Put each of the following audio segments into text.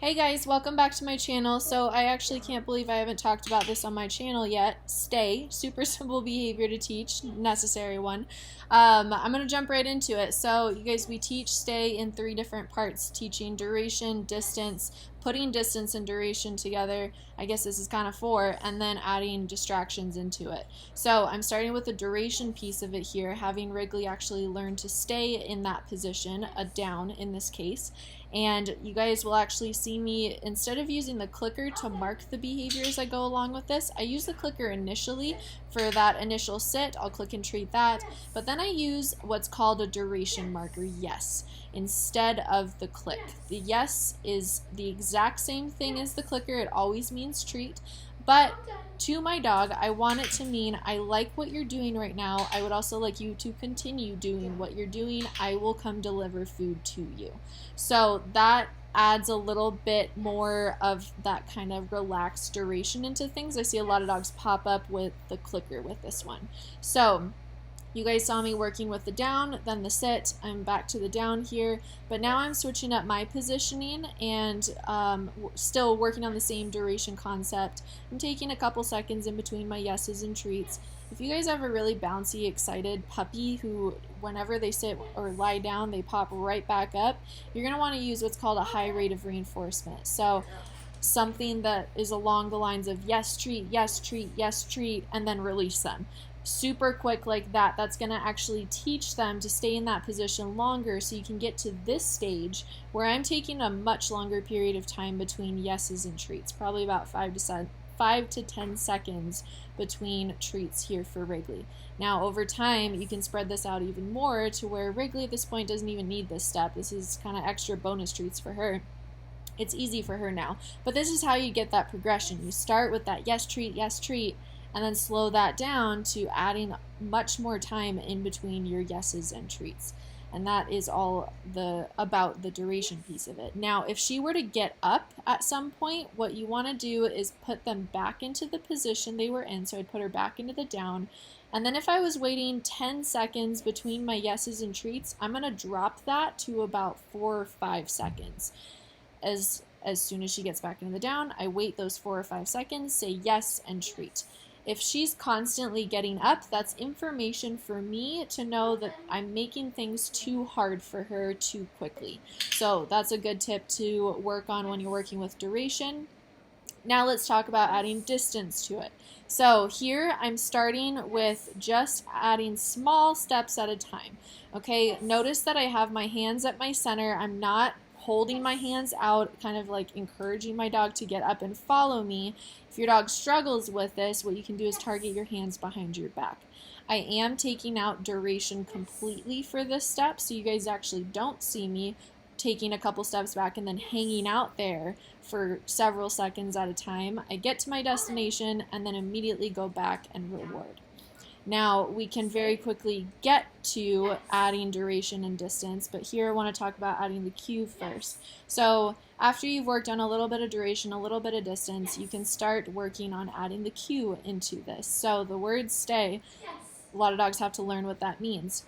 Hey guys, welcome back to my channel. So I actually can't believe I haven't talked about this on my channel yet. Stay, super simple behavior to teach, necessary one. I'm going to jump right into it. So you guys, we teach stay in 3 different parts, teaching duration, distance, putting distance and duration together. I guess this is kind of 4, and then adding distractions into it. So I'm starting with the duration piece of it here, having Wrigley actually learn to stay in that position, a down in this case. And you guys will actually see me, instead of using the clicker to mark the behavior as I go along with this, I use the clicker initially for that initial sit. I'll click and treat that, but then I use what's called a duration marker, yes, instead of the click. The yes is the exact same thing as the clicker. It always means treat, but to my dog, I want it to mean I like what you're doing right now. I would also like you to continue doing what you're doing. I will come deliver food to you. So that adds a little bit more of that kind of relaxed duration into things. I see a lot of dogs pop up with the clicker with this one. So you guys saw me working with the down, then the sit. I'm back to the down here, but now I'm switching up my positioning and still working on the same duration concept. I'm taking a couple seconds in between my yeses and treats. If you guys have a really bouncy, excited puppy who, whenever they sit or lie down, they pop right back up, you're going to want to use what's called a high rate of reinforcement. So something that is along the lines of yes, treat, yes, treat, yes, treat, and then release them. Super quick like that. That's going to actually teach them to stay in that position longer, so you can get to this stage where I'm taking a much longer period of time between yeses and treats, probably about 5 to 10 seconds between treats here for Wrigley. Now over time you can spread this out even more to where Wrigley at this point doesn't even need this step. This is kind of extra bonus treats for her. It's easy for her now, but this is how you get that progression. You start with that yes treat, and then slow that down to adding much more time in between your yeses and treats. And that is all about the duration piece of it. Now, if she were to get up at some point, what you want to do is put them back into the position they were in. So I'd put her back into the down. And then if I was waiting 10 seconds between my yeses and treats, I'm going to drop that to about 4 or 5 seconds. As soon as she gets back into the down, I wait those 4 or 5 seconds, say yes, and treat. If she's constantly getting up, that's information for me to know that I'm making things too hard for her too quickly. So that's a good tip to work on when you're working with duration. Now let's talk about adding distance to it. So here I'm starting with just adding small steps at a time. Okay, notice that I have my hands at my center. I'm not holding my hands out, kind of like encouraging my dog to get up and follow me. If your dog struggles with this, what you can do is target your hands behind your back. I am taking out duration completely for this step, so you guys actually don't see me taking a couple steps back and then hanging out there for several seconds at a time. I get to my destination and then immediately go back and reward. Now we can very quickly get to adding duration and distance, but here I want to talk about adding the cue first. So after you've worked on a little bit of duration, a little bit of distance, you can start working on adding the cue into this. So the word stay, a lot of dogs have to learn what that means.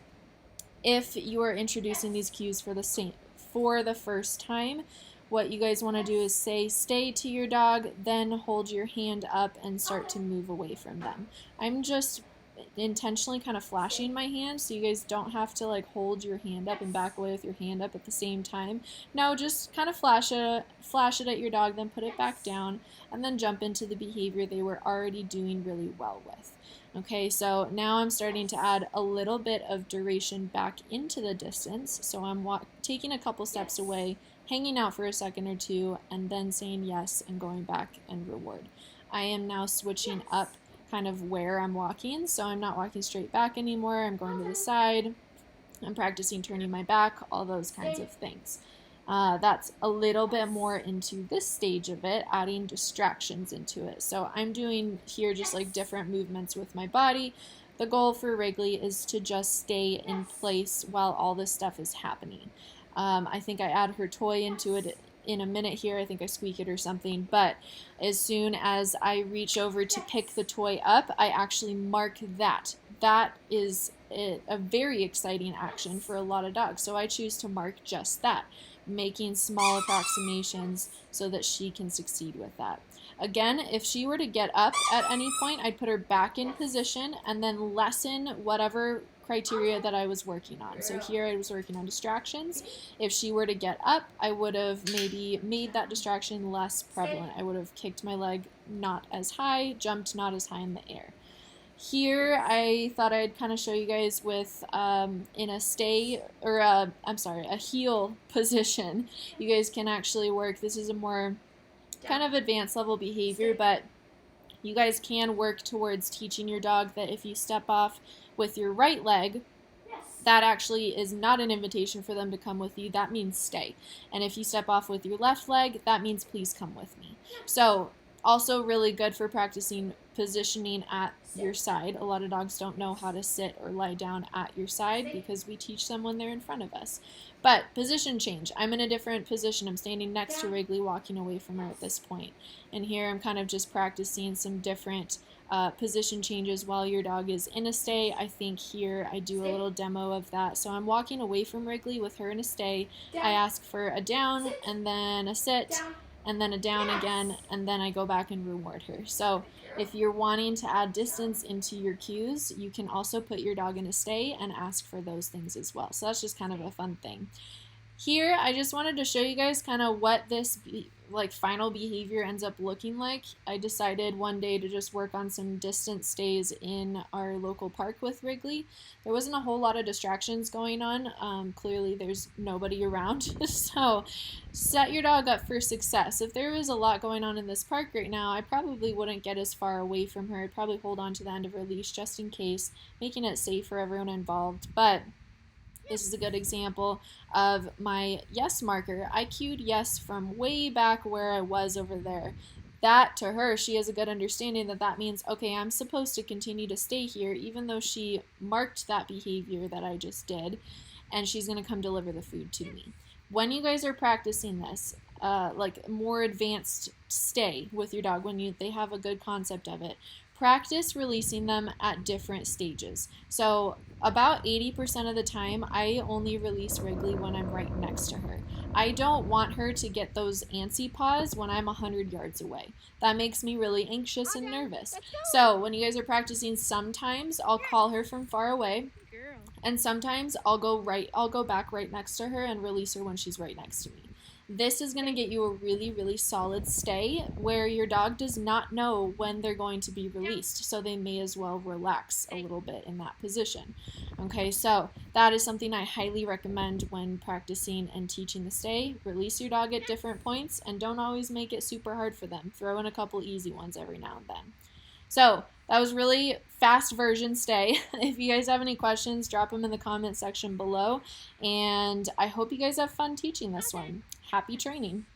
If you are introducing these cues for the first time, what you guys want to do is say stay to your dog, then hold your hand up and start to move away from them. I'm just intentionally kind of flashing my hand so you guys don't have to like hold your hand up and back away with your hand up at the same time. No, just kind of flash it at your dog, then put it back down, and then jump into the behavior they were already doing really well with. Okay, so now I'm starting to add a little bit of duration back into the distance. So I'm taking a couple steps away, hanging out for a second or two, and then saying yes and going back and reward. I am now switching up kind of where I'm walking, so I'm not walking straight back anymore. I'm going to the side. I'm practicing turning my back, all those kinds of things. That's a little bit more into this stage of it, adding distractions into it. So I'm doing here just like different movements with my body. The goal for Wrigley is to just stay in place while all this stuff is happening. I think I add her toy into it in a minute here. I think I squeak it or something, but as soon as I reach over to pick the toy up, I actually mark that. That is a very exciting action for a lot of dogs, so I choose to mark just that. making small approximations so that she can succeed with that. Again, if she were to get up at any point, I'd put her back in position and then lessen whatever criteria that I was working on. So here I was working on distractions. If she were to get up, I would have maybe made that distraction less prevalent. I would have kicked my leg not as high, jumped not as high in the air. Here, I thought I'd kind of show you guys with in a stay, or a heel position. You guys can actually work. This is a more kind of advanced level behavior, but you guys can work towards teaching your dog that if you step off with your right leg, that actually is not an invitation for them to come with you. That means stay. And if you step off with your left leg, that means please come with me. So also really good for practicing positioning at your side. A lot of dogs don't know how to sit or lie down at your side because we teach them when they're in front of us. But position change. I'm in a different position. I'm standing next to Wrigley, walking away from her at this point. And here I'm kind of just practicing some different position changes while your dog is in a stay. I think here I do a little demo of that. So I'm walking away from Wrigley with her in a stay. I ask for a down and then a sit and then a down again, and then I go back and reward her. So if you're wanting to add distance into your cues, you can also put your dog in a stay and ask for those things as well. So that's just kind of a fun thing. Here, I just wanted to show you guys kind of what this final behavior ends up looking like. I decided one day to just work on some distance stays in our local park with Wrigley. There wasn't a whole lot of distractions going on. Clearly, there's nobody around. So set your dog up for success. If there was a lot going on in this park right now, I probably wouldn't get as far away from her. I'd probably hold on to the end of her leash just in case, making it safe for everyone involved. But this is a good example of my yes marker. I cued yes from way back where I was over there. That, to her, she has a good understanding that that means, okay, I'm supposed to continue to stay here even though she marked that behavior that I just did, and she's going to come deliver the food to me. When you guys are practicing this, more advanced stay with your dog, when they have a good concept of it, practice releasing them at different stages. So about 80% of the time, I only release Wrigley when I'm right next to her. I don't want her to get those antsy paws when I'm 100 yards away. That makes me really anxious and nervous. So when you guys are practicing, sometimes I'll call her from far away, and sometimes I'll go back right next to her and release her when she's right next to me. This is going to get you a really, really solid stay where your dog does not know when they're going to be released, so they may as well relax a little bit in that position. Okay, so that is something I highly recommend when practicing and teaching the stay. Release your dog at different points and don't always make it super hard for them. Throw in a couple easy ones every now and then. So that was really fast version stay. If you guys have any questions, drop them in the comment section below. And I hope you guys have fun teaching this one. Happy training.